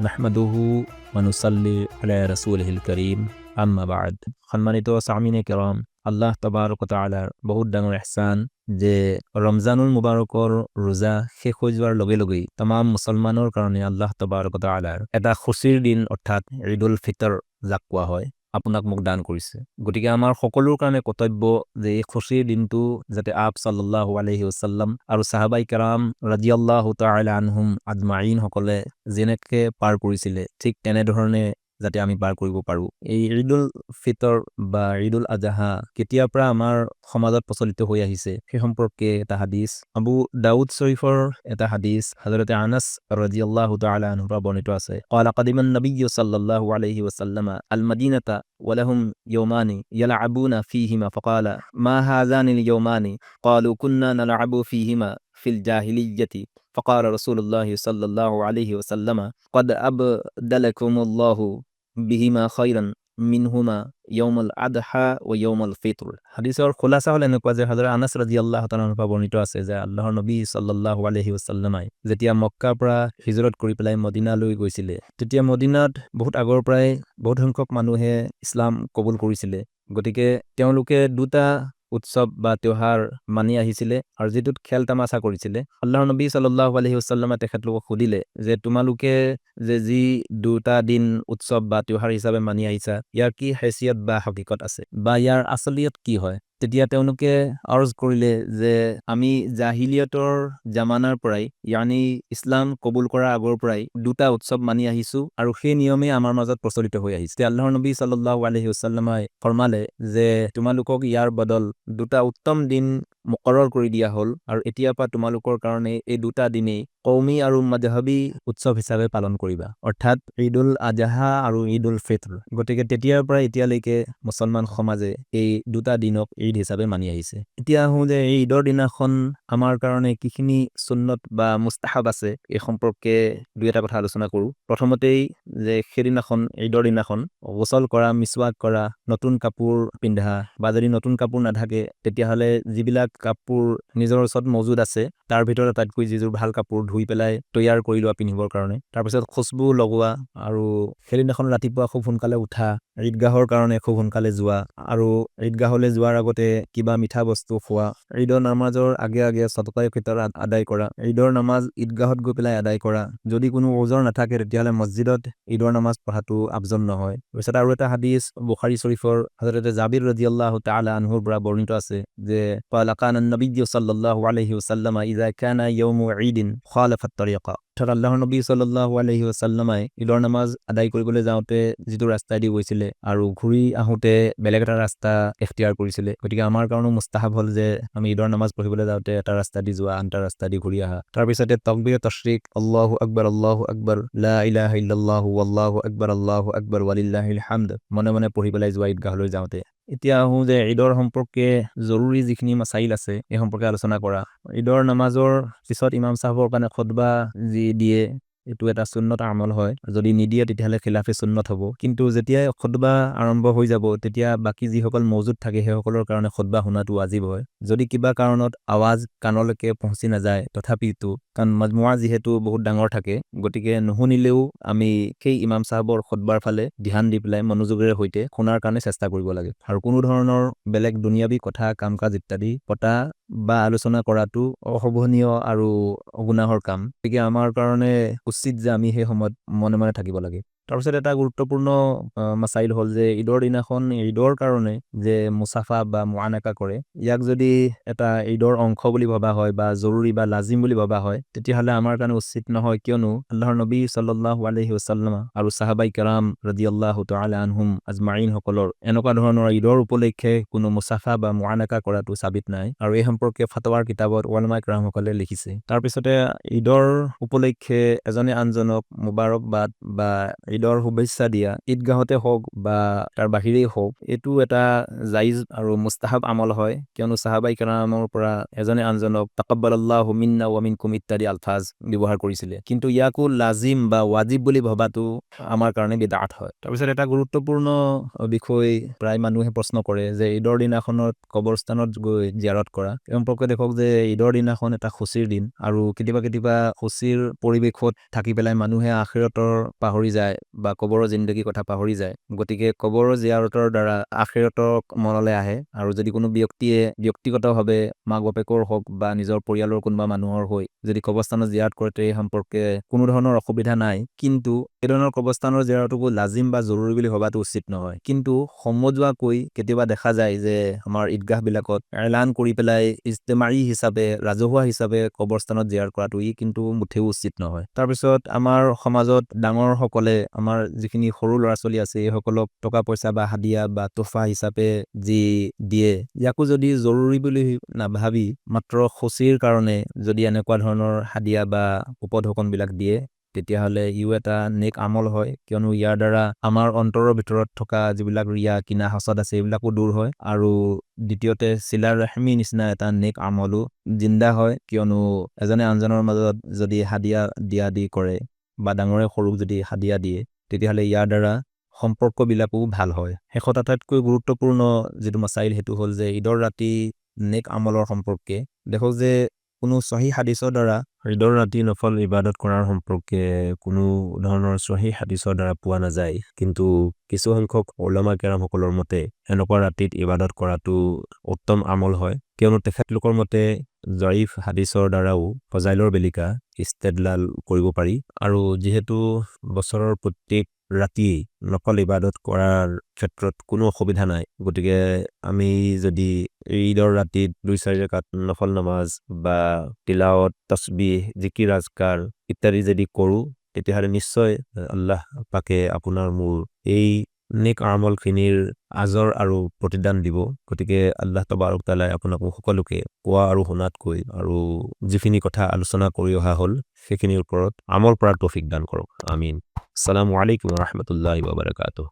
নাহমাদুহু ওয়া নুসাল্লি আলা ৰাসূলিহিল কাৰীম আম্মা বা'দ। সম্মানিত সামিনে কেৰাম, আল্লাহ তাবাৰক ওয়া তাআলাৰ বহুত ডাঙৰ ইহসান যে ৰমজানুল মুবাৰকৰ ৰোজা শেষ হৈ যোৱাৰ লগে লগেই तमाम মুছলমানৰ কাৰণে আল্লাহ তাবাৰক ওয়া তাআলাৰ এটা খুশিৰ দিন অৰ্থাৎ ঈদুল ফিতৰ যাক কোৱা হয় আপোনাক মোক দান কৰিছে। গতিকে আমাৰ সকলোৰ কাৰণে কৰ্তব্য যে এই খুশিৰ দিনটো যাতে আপ সাল্লাল্লাহু আলাইহি ওয়াসাল্লাম আৰু সাহাবাই কেৰাম ৰাদিয়াল্লাহু তাআলা আনহুম আজমাইন সকলে যেনেকৈ পাৰ কৰিছিলে ঠিক তেনেধৰণে যাতে আমি পাৰ কৰিব পাৰোঁ। এই ঈদুল ফিতৰ বা ঈদুল আজহা কেতিয়াৰ পৰা আমাৰ সমাজত প্ৰচলিত হৈ আহিছে সেই সম্পৰ্কে এটা হাদিস আবু দাউদ শৰীফৰ এটা হাদিস হযৰতে আনাস ৰাদিয়াল্লাহু তাআলা আনহুৰ পৰা বৰ্ণিত আছে। قال قدم النبي صلى الله عليه وسلم المدينة ولهم يومان يلعبون فيهما فقال ما هذان اليومان قالوا كنا نلعب فيهما في الجاهلية فقال رسول الله صلى الله عليه وسلم قد أبدلكم الله بهما خيرا মিনহুমা ইয়াউমুল আদহা ওয়া ইয়াউমুল ফিতর। হাদিসৰ খোলাসা হল এনেকুৱা যে হযৰত আনাস ৰাদিয়াল্লাহু তাআলা পৰা বৰ্ণিত আছে যে আল্লাহৰ নবী সাল্লাল্লাহু আলাইহি ওয়াসাল্লামই যেতিয়া মক্কাৰ পৰা হিজৰত কৰি পেলাই মদিনালৈ গৈছিলে তেতিয়া মদিনাত বহুত আগৰ পৰাই বহুত সংখ্যক মানুহে ইছলাম কবুল কৰিছিলে। গতিকে তেওঁলোকে দুটা উৎসৱ বা त्योहार মানি আহিছিলে আৰু যেটোত খেল তামাশা কৰিছিলে। আল্লাহৰ নবী সাল্লাল্লাহু আলাইহি ওয়াসাল্লামে তেখেতলোকক সুধিলে যে তোমালোকে যে যি দুটা দিন উৎসৱ বা त्योहार হিচাপে মানি আহিছা ইয়াৰ কি হেছিয়ত বা হকিকত আছে বা ইয়াৰ আসলিয়ত কি হয়। তেতিয়া তেওঁলোকে আৰ্জ কৰিলে যে আমি জাহিলিয়তৰ জামানাৰ পৰাই ইয়ানি ইছলাম কবুল কৰাৰ আগৰ পৰাই দুটা উৎসৱ মানি আহিছো আৰু সেই নিয়মে আমাৰ মাজত প্ৰচলিত হৈ আহিছে। আল্লাহৰ নবী সাল্লাল্লাহু আলাইহি ওয়াসাল্লামই ফৰমালে যে তোমালোকক ইয়াৰ বদল দুটা উত্তম দিন মুকৰৰ কৰি দিয়া হ'ল আৰু এতিয়াৰ পৰা তোমালোকৰ কাৰণে এই দুটা দিনেই কৌমি আৰু মাযহাবী উৎসৱ হিচাপে পালন কৰিবা, অৰ্থাৎ ঈদুল আজহা আৰু ঈদুল ফিতৰ। গতিকে তেতিয়াৰ পৰা এতিয়ালৈকে মুছলমান সমাজে এই দুটা দিনক ঈদ হিচাপে মানি আহিছে। এতিয়া আহোঁ যে এই ঈদৰ দিনাখন আমাৰ কাৰণে কিখিনি সুন্নত বা মুস্তাহাব আছে এই সম্পৰ্কে দুই এটা কথা আলোচনা কৰোঁ। প্ৰথমতেই যে সেইদিনাখন ঈদৰ দিনাখন গোসল কৰা, মিছৱাক কৰা, নতুন কাপোৰ পিন্ধা বা যদি নতুন কাপোৰ নাথাকে তেতিয়াহ'লে যিবিলাক কাপোৰ নিজৰ ওচৰত মজুদ আছে তাৰ ভিতৰত আটাইতকৈ যিযোৰ ভাল কাপোৰ ধুই পেলাই তৈয়াৰ কৰি লোৱা পিন্ধিবৰ কাৰণে, তাৰপিছত খুশবু লগোৱা আৰু সেইদিনাখন ৰাতিপুৱা খুব সোনকালে উঠা, ঈদগাহৰ কাৰণে খুব সোনকালে যোৱা আৰু ঈদগাহলৈ যোৱাৰ আগতে কিবা মিঠা বস্তু খোৱা, ঈদৰ নামাজৰ আগে আগে সদকায়ে ফিতৰ আদায় কৰা, ঈদৰ নামাজ ঈদগাহত গৈ পেলাই আদায় কৰা, যদি কোনো ওজৰ নাথাকে তেতিয়াহ'লে মছজিদত ঈদৰ নামাজ পঢ়াটো আফজল নহয়। তাৰপিছত আৰু এটা হাদিস বুখাৰী শৰীফৰ হযৰতে জাবিৰ ৰাদিয়াল্লাহু তাআলা আনহুৰ পৰা বৰ্ণিত আছে যে قال كان النبي صلى الله عليه وسلم إذا كان يوم عيد خالف الطريق। অৰ্থাৎ আল্লাহৰ নবী সাল্লাল্লাহু আলাইহি ওয়াসাল্লামই ঈদৰ নামাজ আদায় কৰিবলৈ যাওঁতে যিটো ৰাস্তা দি গৈছিলে আৰু ঘূৰি আহোঁতে বেলেগ এটা ৰাস্তা ইখতিয়াৰ কৰিছিলে। গতিকে আমাৰ কাৰণেও মুস্তাহাব হ'ল যে আমি ঈদৰ নামাজ পঢ়িবলৈ যাওঁতে এটা ৰাস্তা দি যোৱা, আনটা ৰাস্তা দি ঘূৰি আহা। তাৰপিছতে তাকবীৰ তাশৰিক আল্লাহু আকবাৰ লা ইলাহা ইল্লাল্লাহু আল্লাহু আকবাৰ ওয়ালিল্লাহিল হামদ মনে মনে পঢ়ি পেলাই যোৱা ঈদগাহলৈ যাওঁতে। এতিয়া আহোঁ যে ঈদৰ সম্পৰ্কে জৰুৰী যিখিনি মাসাইল আছে এই সম্পৰ্কে আলোচনা কৰা। ঈদৰ নামাজৰ পিছত ইমাম সাহেবৰ কাৰণে খুতবা যি দিয়ে এইটো এটা সুন্নত আমল হয়, যদি নিদিয়ে তেতিয়াহ'লে খিলাফে সুন্নত হ'ব। কিন্তু যেতিয়া খুতবা আৰম্ভ হৈ যাব তেতিয়া বাকী যিসকল মজুদ থাকে সেইসকলৰ কাৰণে খুতবা শুনাটো ৱাজিব হয়। যদি কিবা কাৰণত আৱাজ কাণলৈকে পहुঁচি নাযায় তথাপিতো কাৰণ মাজমুৱা যিহেতু বহুত ডাঙৰ থাকে গতিকে নুশুনিলেও আমি সেই ইমাম সাহেবৰ খুতবাৰ ফালে ধ্যান দি পেলাই মনোযোগেৰে সৈতে শুনাৰ কাৰণে চেষ্টা কৰিব লাগে আৰু কোনো ধৰণৰ বেলেগ দুনিয়াবী কথা কাম কাজ ইত্যাদি পতা বা আলোচনা কৰাটো অশোভনীয় আৰু গুনাহৰ কাম। গতিকে আমাৰ কাৰণে উচিত যে আমি সেই সময়ত মনে মনে থাকিব লাগে। তাৰপিছত এটা গুৰুত্বপূৰ্ণ মাসাইল হ'ল যে ঈদৰ দিনাখন ঈদৰ কাৰণে যে মুছাফা বা মুআনাকা কৰে ইয়াক যদি এটা ঈদৰ অংশ বুলি ভবা হয় বা জৰুৰী বা লাজিম বুলি ভবা হয় তেতিয়াহ'লে আমাৰ কাৰণে উচিত নহয়, কিয়নো আল্লাহৰ নবী সাল্লাল্লাহু আলাইহি ওয়াসাল্লাম আৰু সাহাবাই কেৰাম ৰাদিয়াল্লাহু তাআলা আনহুম আজমাইন সকলৰ এনেকুৱা ধৰণৰ ঈদৰ উপলক্ষে কোনো মুছাফা বা মুআনাকা কৰাটো সাবিত নাই আৰু এই সম্পৰ্কে ফতৱাৰ কিতাবত উলামায়ে কেৰাম সকলে লিখিছে। তাৰপিছতে ঈদৰ উপলক্ষে এজনে আনজনক মুবাৰকবাদ বা ঈদৰ শুভেচ্ছা দিয়া ঈদগাহতে হওক বা তাৰ বাহিৰেই হওক এইটো এটা জাইজ আৰু মুস্তাহাব আমল হয় কিয়নো সাহাবাই কেৰামৰ পৰা এজনে আনজনক তাকাব্বালাল্লাহু মিন্না ওয়া মিনকুম ইত্যাদি আলফাজ ব্যৱহাৰ কৰিছিলে কিন্তু ইয়াকো লাজিম বা ৱাজিব বুলি ভবাটো আমাৰ কাৰণে বিদআত হয় তাৰপিছত এটা গুৰুত্বপূৰ্ণ বিষয় প্ৰায় মানুহে প্ৰশ্ন কৰে যে ঈদৰ দিনাখনত কবৰস্থানত গৈ জিয়াৰত কৰা সম্পৰ্কে দেখক যে ঈদৰ দিনাখন এটা খুচিৰ দিন আৰু কেতিয়াবা খুচিৰ পৰিৱেশত থাকি পেলাই মানুহে আখিৰতৰ পাহৰি যায় বা কবৰৰ জিন্দগীৰ কথা পাহৰি যায় গতিকে কবৰৰ জিয়াৰতৰ দ্বাৰা আখিৰতক মনলৈ আহে আৰু যদি কোনো ব্যক্তিয়ে ব্যক্তিগতভাৱে মাক বাপেকৰ হওক বা নিজৰ পৰিয়ালৰ কোনোবা মানুহৰ হৈ যদি কবৰস্থানত জিয়াৰত কৰে এই সম্পৰ্কে কোনো ধৰণৰ অসুবিধা নাই কিন্তু এই ধৰণৰ কবৰস্থানৰ জিয়াৰতকো লাজিম বা জৰুৰী বুলি ভবাটো উচিত নহয় কিন্তু সমজুৱাকৈ কেতিয়াবা দেখা যায় যে আমাৰ ঈদগাহবিলাকত এলান কৰি পেলাই ইজতেমাৰী হিচাপে ৰাজহুৱা হিচাপে কবৰস্থানত জিয়াৰত কৰাটো ই কিন্তু মুঠেও উচিত নহয় তাৰপিছত আমাৰ সমাজত ডাঙৰ সকলে আমাৰ যিখিনি সৰু ল'ৰা ছোৱালী আছে এই সকলক টকা পইচা বা হাদিয়া বা তোফা হিচাপে যি দিয়ে ইয়াকো যদি জৰুৰী বুলি নাভাবি মাত্ৰ খুচিৰ কাৰণে যদি এনেকুৱা ধৰণৰ হাদিয়া বা উপঢৌকনবিলাক দিয়ে তেতিয়াহ'লে ইও এটা নেক আমল হয় কিয়নো ইয়াৰ দ্বাৰা আমাৰ অন্তৰৰ ভিতৰত থকা যিবিলাক ৰিয়া কিনা হাছদ আছে এইবিলাকো দূৰ হয় আৰু দ্বিতীয়তে চিলাৰ ৰহমি নিচিনা এটা নেক আমলো জিন্দা হয় কিয়নো এজনে আনজনৰ মাজত যদি হাদিয়া দিয়া দি কৰে বা ডাঙৰে সৰুক যদি হাদিয়া দিয়ে তেতিয়াহ'লে ইয়াৰ দ্বাৰা সম্পৰ্কবিলাকো ভাল হয় শেষত আটাইতকৈ গুৰুত্বপূৰ্ণ যিটো মাসাইল হেতু হ'ল যে ঈদৰ ৰাতি নেক আমলৰ সম্পৰ্কে দেখক যে কোনো সহি হাদিছৰ দ্বাৰা ঈদৰ ৰাতি নফল ইবাদত কৰাৰ সম্পৰ্কে কোনো ধৰণৰ সহি হাদিছৰ দ্বাৰা পোৱা নাযায় কিন্তু কিছু সংখ্যক উলামা কেৰামসকলৰ মতে এনেকুৱা ৰাতিত ইবাদত কৰাটো উত্তম আমল হয় কিয়নো তেখেতলোকৰ মতে জয়ীফ হাদিছৰ দ্বাৰাও ফজাইলৰ বেলিকা ইস্তেদলাল কৰিব পাৰি আৰু যিহেতু বছৰৰ প্ৰত্যেক ৰাতি নফল ইবাদত কৰাৰ ক্ষেত্ৰত কোনো অসুবিধা নাই গতিকে আমি যদি ঈদৰ ৰাতিত 2-4 ৰাকাত নফল নামাজ বা তিলাওয়াত তাসবিহ জিকিৰ আজকাৰ ইত্যাদি যদি কৰো তেতিয়াহ'লে নিশ্চয় আল্লাহ পাকে আপোনাৰ মোৰ এই নেক আমলখিনিৰ আজৰ আৰু প্ৰতিদান দিব গতিকে আল্লাহ তাবাৰক তাআলাই আপোনাক সকলোকে কোৱা আৰু শুনাতকৈ আৰু যিখিনি কথা আলোচনা কৰি অহা হ'ল সেইখিনিৰ ওপৰত আমল কৰাৰ তৌফিক দান কৰক আমিন আসসালামু আলাইকুম ওয়া ৰাহমাতুল্লাহি ওয়া বাৰাকাতুহু